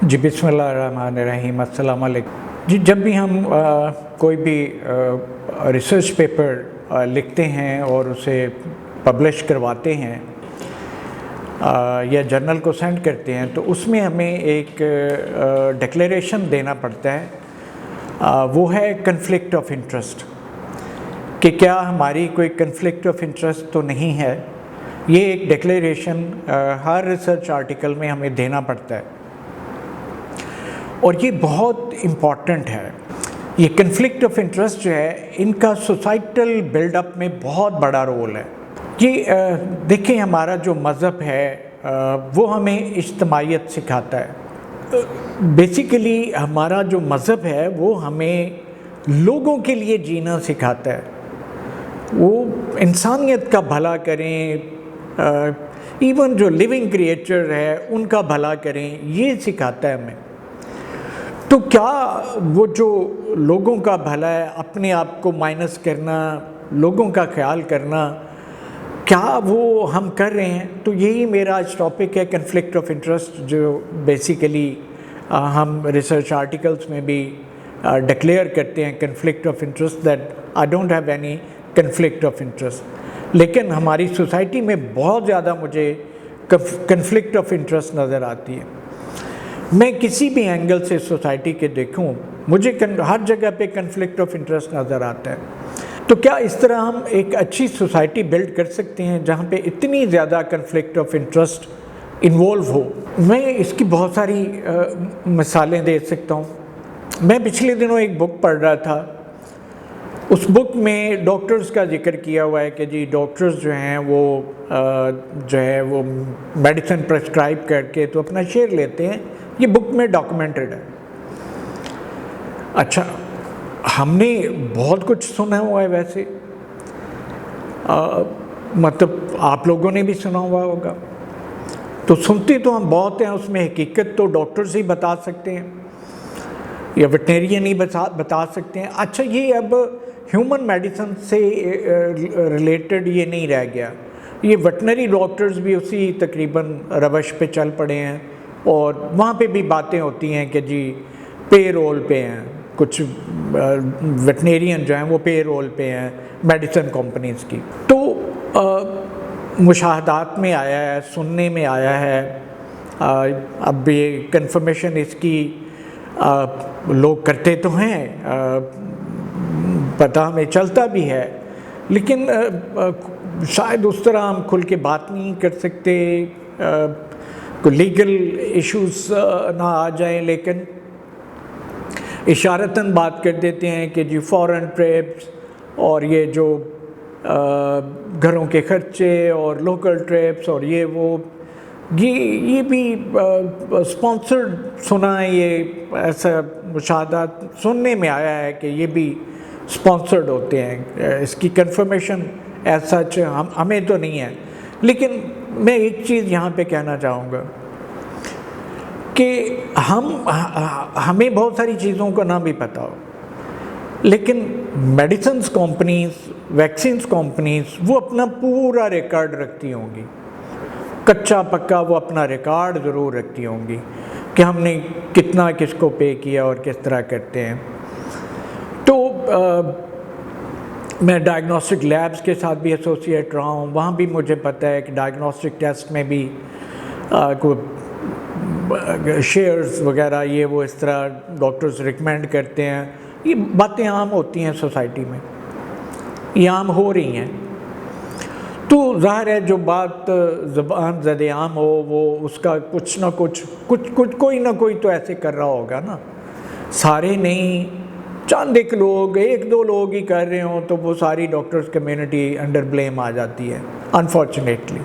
جی بسم اللہ الرحمن الرحیم، السلام علیکم۔ جی جب بھی ہم کوئی بھی ریسرچ پیپر لکھتے ہیں اور اسے پبلش کرواتے ہیں یا جرنل کو سینڈ کرتے ہیں تو اس میں ہمیں ایک ڈکلیریشن دینا پڑتا ہے، وہ ہے کنفلکٹ آف انٹرسٹ، کہ کیا ہماری کوئی کنفلکٹ آف انٹرسٹ تو نہیں ہے۔ یہ ایک ڈکلیریشن ہر ریسرچ آرٹیکل میں ہمیں دینا پڑتا ہے اور یہ بہت امپورٹنٹ ہے۔ یہ کنفلکٹ آف انٹرسٹ جو ہے، ان کا سوسائٹل بلڈ اپ میں بہت بڑا رول ہے۔ یہ دیکھیں، ہمارا جو مذہب ہے وہ ہمیں اجتماعیت سکھاتا ہے۔ بیسیکلی ہمارا جو مذہب ہے وہ ہمیں لوگوں کے لیے جینا سکھاتا ہے، وہ انسانیت کا بھلا کریں، ایون جو لیونگ کریچر ہے ان کا بھلا کریں، یہ سکھاتا ہے ہمیں۔ تو کیا وہ جو لوگوں کا بھلا ہے، اپنے آپ کو مائنس کرنا، لوگوں کا خیال کرنا، کیا وہ ہم کر رہے ہیں؟ تو یہی میرا آج ٹاپک ہے، کنفلکٹ آف انٹرسٹ، جو بیسیکلی ہم ریسرچ آرٹیکلس میں بھی ڈکلیئر کرتے ہیں، conflict of interest, that I don't have any conflict of interest. لیکن ہماری سوسائٹی میں بہت زیادہ مجھے کنفلکٹ آف انٹرسٹ نظر آتی ہے۔ میں کسی بھی اینگل سے سوسائٹی کے دیکھوں، مجھے ہر جگہ پہ کنفلکٹ آف انٹرسٹ نظر آتا ہے۔ تو کیا اس طرح ہم ایک اچھی سوسائٹی بلڈ کر سکتے ہیں جہاں پہ اتنی زیادہ کنفلکٹ آف انٹرسٹ انوالو ہو؟ میں اس کی بہت ساری مثالیں دے سکتا ہوں۔ میں پچھلے دنوں ایک بک پڑھ رہا تھا، اس بک میں ڈاکٹرز کا ذکر کیا ہوا ہے کہ جی ڈاکٹرز جو ہیں وہ میڈیسن پرسکرائب کر کے تو اپنا شیئر لیتے ہیں۔ یہ بک میں ڈاکومنٹڈ ہے۔ اچھا، ہم نے بہت کچھ سنا ہوا ہے ویسے، مطلب آپ لوگوں نے بھی سنا ہوا ہوگا، تو سنتے تو ہم بہت ہیں، اس میں حقیقت تو ڈاکٹرز ہی بتا سکتے ہیں یا ویٹنرین ہی بتا سکتے ہیں۔ اچھا، یہ اب ہیومن میڈیسن سے ریلیٹڈ یہ نہیں رہ گیا، یہ ویٹنری ڈاکٹرز بھی اسی تقریباً روش پہ چل پڑے ہیں، اور وہاں پہ بھی باتیں ہوتی ہیں کہ جی پے رول پہ ہیں، کچھ ویٹنیرین جو ہیں وہ پے رول پہ ہیں میڈیسن کمپنیز کی۔ تو مشاہدات میں آیا ہے، سننے میں آیا ہے، اب یہ کنفرمیشن اس کی لوگ کرتے تو ہیں، پتہ ہمیں چلتا بھی ہے، لیکن شاید اس طرح ہم کھل کے بات نہیں کر سکتے، کوئی لیگل ایشوز نہ آ جائیں، لیکن اشارتاً بات کر دیتے ہیں کہ جی فورن ٹرپس اور یہ جو گھروں کے خرچے اور لوکل ٹرپس اور یہ بھی اسپانسرڈ سنا ہے، یہ ایسا مشاہدات سننے میں آیا ہے کہ یہ بھی اسپانسرڈ ہوتے ہیں۔ اس کی کنفرمیشن ایز سچ ہمیں تو نہیں ہے، لیکن میں ایک چیز یہاں پہ کہنا چاہوں گا کہ ہمیں بہت ساری چیزوں کا نہ بھی پتہ ہو، لیکن میڈیسنز کمپنیز، ویکسینز کمپنیز وہ اپنا پورا ریکارڈ رکھتی ہوں گی، کچا پکا وہ اپنا ریکارڈ ضرور رکھتی ہوں گی کہ ہم نے کتنا کس کو پے کیا اور کس طرح کرتے ہیں۔ تو میں ڈائگنوسٹک لیبز کے ساتھ بھی ایسوسیٹ رہا ہوں، وہاں بھی مجھے پتہ ہے کہ ڈائگنوسٹک ٹیسٹ میں بھی شیئرز وغیرہ یہ وہ اس طرح ڈاکٹرز ریکمینڈ کرتے ہیں۔ یہ باتیں عام ہوتی ہیں سوسائٹی میں، یہ عام ہو رہی ہیں۔ تو ظاہر ہے جو بات زبان زد عام ہو، وہ اس کا کچھ نہ کچھ کوئی نہ کوئی تو ایسے کر رہا ہوگا نا، سارے نہیں، چند ایک لوگ، ایک دو لوگ ہی کر رہے ہوں تو وہ ساری ڈاکٹرز کمیونٹی انڈر بلیم آ جاتی ہے، انفارچونیٹلی۔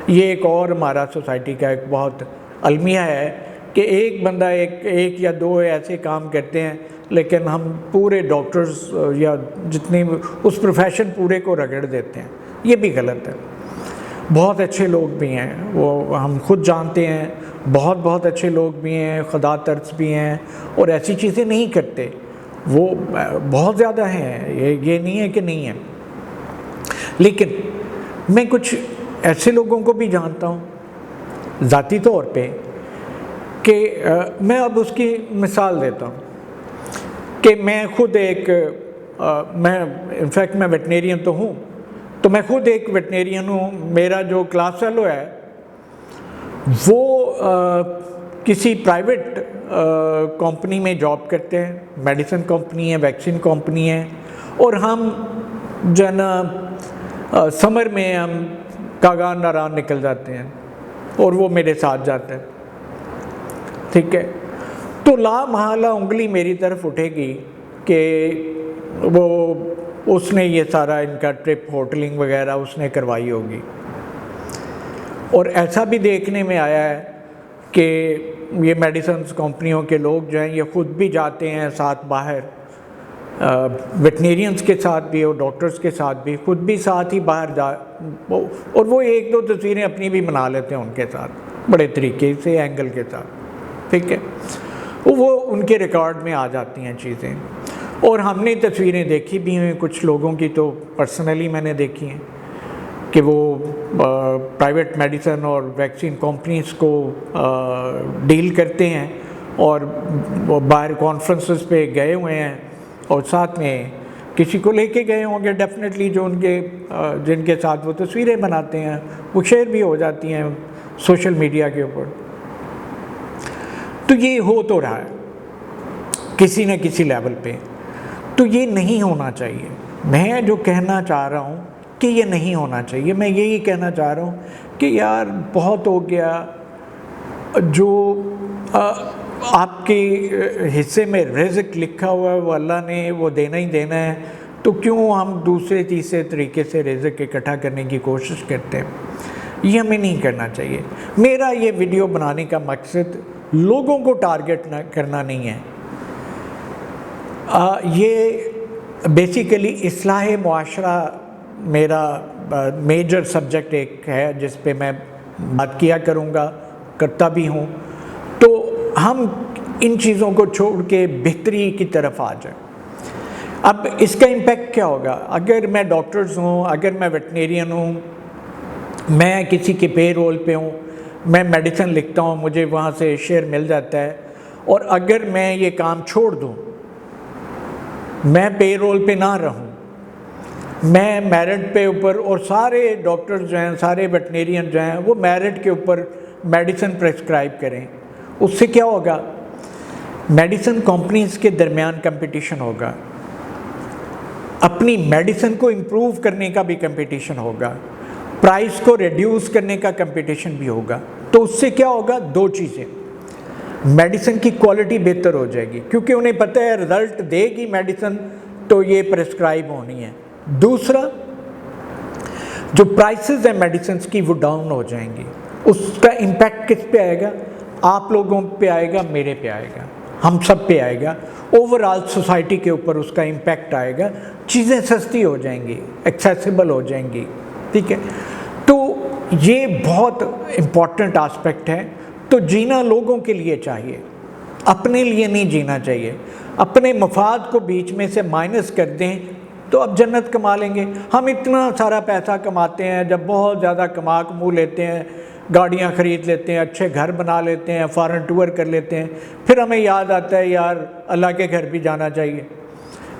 یہ ایک اور ہمارا سوسائٹی کا ایک بہت المیہ ہے کہ ایک بندہ ایک یا دو ایسے کام کرتے ہیں، لیکن ہم پورے ڈاکٹرز یا جتنے اس پروفیشن پورے کو رگڑ دیتے ہیں۔ یہ بھی غلط ہے۔ بہت اچھے لوگ بھی ہیں، وہ ہم خود جانتے ہیں، بہت اچھے لوگ بھی ہیں، خدا ترس بھی ہیں، اور ایسی چیزیں نہیں کرتے، وہ بہت زیادہ ہیں، یہ نہیں ہے کہ نہیں ہے۔ لیکن میں کچھ ایسے لوگوں کو بھی جانتا ہوں ذاتی طور پہ کہ میں اب اس کی مثال دیتا ہوں کہ میں خود ایک میں انفیکٹ میں ویٹنیرین تو ہوں، تو میں خود ایک ویٹنیرین ہوں. میرا جو کلاس فیلو ہے وہ کسی پرائیویٹ کمپنی میں جاب کرتے ہیں، میڈیسن کمپنی ہے، ویکسین کمپنی ہے، اور ہم جو ہے نا سمر میں ہم کاغان ناران نکل جاتے ہیں اور وہ میرے ساتھ جاتا ہے. ٹھیک ہے، تو لا محالہ انگلی میری طرف اٹھے گی کہ وہ اس نے یہ سارا ان کا ٹرپ ہوٹلنگ وغیرہ اس نے کروائی ہوگی. اور ایسا بھی دیکھنے میں آیا ہے کہ یہ میڈیسنز کمپنیوں کے لوگ جو ہیں یہ خود بھی جاتے ہیں ساتھ باہر، ویٹنیرینز کے ساتھ بھی اور ڈاکٹرز کے ساتھ بھی، خود بھی ساتھ ہی باہر اور وہ ایک دو تصویریں اپنی بھی بنا لیتے ہیں ان کے ساتھ بڑے طریقے سے اینگل کے ساتھ. ٹھیک ہے، وہ ان کے ریکارڈ میں آ جاتی ہیں چیزیں. اور ہم نے تصویریں دیکھی بھی ہیں کچھ لوگوں کی، تو پرسنلی میں نے دیکھی ہیں کہ وہ پرائیویٹ میڈیسن اور ویکسین کمپنیز کو ڈیل کرتے ہیں اور وہ باہر کانفرنسز پہ گئے ہوئے ہیں اور ساتھ میں کسی کو لے کے گئے ہوں گے ڈیفینیٹلی، جو ان کے جن کے ساتھ وہ تصویریں بناتے ہیں وہ شیئر بھی ہو جاتی ہیں سوشل میڈیا کے اوپر. تو یہ ہو تو رہا ہے کسی نہ کسی لیول پہ. تو یہ نہیں ہونا چاہیے. میں جو کہنا چاہ رہا ہوں کہ یہ نہیں ہونا چاہیے، میں یہی کہنا چاہ رہا ہوں کہ یار بہت ہو گیا، جو آپ کے حصے میں رزق لکھا ہوا ہے وہ اللہ نے وہ دینا ہی دینا ہے، تو کیوں ہم دوسرے تیسرے طریقے سے رزق اکٹھا کرنے کی کوشش کرتے ہیں؟ یہ ہمیں نہیں کرنا چاہیے. میرا یہ ویڈیو بنانے کا مقصد لوگوں کو ٹارگٹ کرنا نہیں ہے. یہ بیسیکلی اصلاح معاشرہ میرا میجر سبجیکٹ ایک ہے جس پہ میں بات کیا کروں گا، کرتا بھی ہوں. تو ہم ان چیزوں کو چھوڑ کے بہتری کی طرف آ جائیں. اب اس کا امپیکٹ کیا ہوگا؟ اگر میں ڈاکٹرز ہوں، اگر میں ویٹنیرین ہوں، میں کسی کے پے رول پہ ہوں، میں میڈیسن لکھتا ہوں، مجھے وہاں سے شیئر مل جاتا ہے، اور اگر میں یہ کام چھوڑ دوں، میں پے رول پہ نہ رہوں، میں میرٹ پہ اوپر، اور سارے ڈاکٹرز جو ہیں، سارے ویٹنیرین جو ہیں وہ میرٹ کے اوپر میڈیسن پریسکرائب کریں، اس سے کیا ہوگا؟ میڈیسن کمپنیز کے درمیان کمپٹیشن ہوگا، اپنی میڈیسن کو امپروو کرنے کا بھی کمپٹیشن ہوگا، پرائس کو ریڈیوس کرنے کا کمپٹیشن بھی ہوگا. تو اس سے کیا ہوگا؟ دو چیزیں. میڈیسن کی کوالٹی بہتر ہو جائے گی کیونکہ انہیں پتہ ہے رزلٹ دے گی میڈیسن تو یہ پریسکرائب ہونی ہے. دوسرا، جو پرائسز ہیں میڈیسنز کی وہ ڈاؤن ہو جائیں گی. اس کا امپیکٹ کس پہ آئے گا؟ آپ لوگوں پہ آئے گا، میرے پہ آئے گا، ہم سب پہ آئے گا. اوور آل سوسائٹی کے اوپر اس کا امپیکٹ آئے گا. چیزیں سستی ہو جائیں گی، ایکسیسیبل ہو جائیں گی. ٹھیک ہے، تو یہ بہت امپورٹنٹ آسپیکٹ ہے. تو جینا لوگوں کے لیے چاہیے، اپنے لیے نہیں جینا چاہیے. اپنے مفاد کو بیچ میں سے مائنس کر دیں تو اب جنت کما لیں گے. ہم اتنا سارا پیسہ کماتے ہیں، جب بہت زیادہ کمو لیتے ہیں، گاڑیاں خرید لیتے ہیں، اچھے گھر بنا لیتے ہیں، فارن ٹور کر لیتے ہیں، پھر ہمیں یاد آتا ہے یار اللہ کے گھر بھی جانا چاہیے.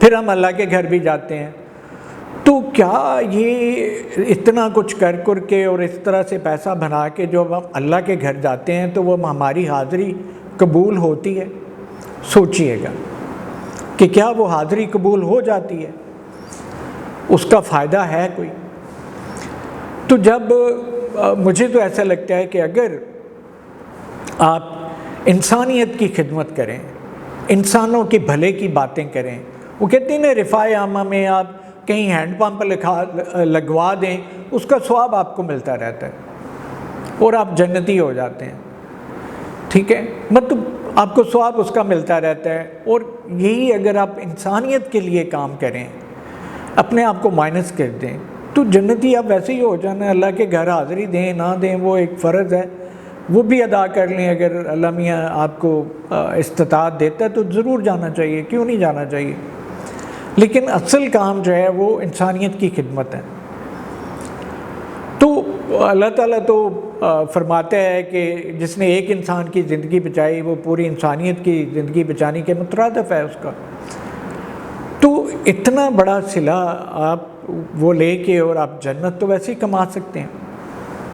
پھر ہم اللہ کے گھر بھی جاتے ہیں. تو کیا یہ اتنا کچھ کر کے اور اس طرح سے پیسہ بنا کے جو ہم اللہ کے گھر جاتے ہیں تو وہ ہماری حاضری قبول ہوتی ہے؟ سوچئے گا کہ کیا وہ حاضری قبول ہو جاتی ہے؟ اس کا فائدہ ہے کوئی؟ تو جب مجھے تو ایسا لگتا ہے کہ اگر آپ انسانیت کی خدمت کریں، انسانوں کے بھلے کی باتیں کریں، وہ کہتے ہیں نا رفاع عامہ میں آپ کہیں ہینڈ پمپ لگوا دیں، اس کا ثواب آپ کو ملتا رہتا ہے اور آپ جنتی ہو جاتے ہیں. ٹھیک ہے، مطلب آپ کو ثواب اس کا ملتا رہتا ہے. اور یہی اگر آپ انسانیت کے لیے کام کریں، اپنے آپ کو مائنس کر دیں، تو جنتی آپ ویسے ہی ہو جانا. اللہ کے گھر حاضری دیں نہ دیں وہ ایک فرض ہے، وہ بھی ادا کر لیں. اگر اللہ میاں آپ کو استطاعت دیتا ہے تو ضرور جانا چاہیے، کیوں نہیں جانا چاہیے. لیکن اصل کام جو ہے وہ انسانیت کی خدمت ہے. تو اللہ تعالیٰ تو فرماتا ہے کہ جس نے ایک انسان کی زندگی بچائی وہ پوری انسانیت کی زندگی بچانے کے مترادف ہے اس کا. تو اتنا بڑا صلہ آپ وہ لے کے اور آپ جنت تو ویسے ہی کما سکتے ہیں.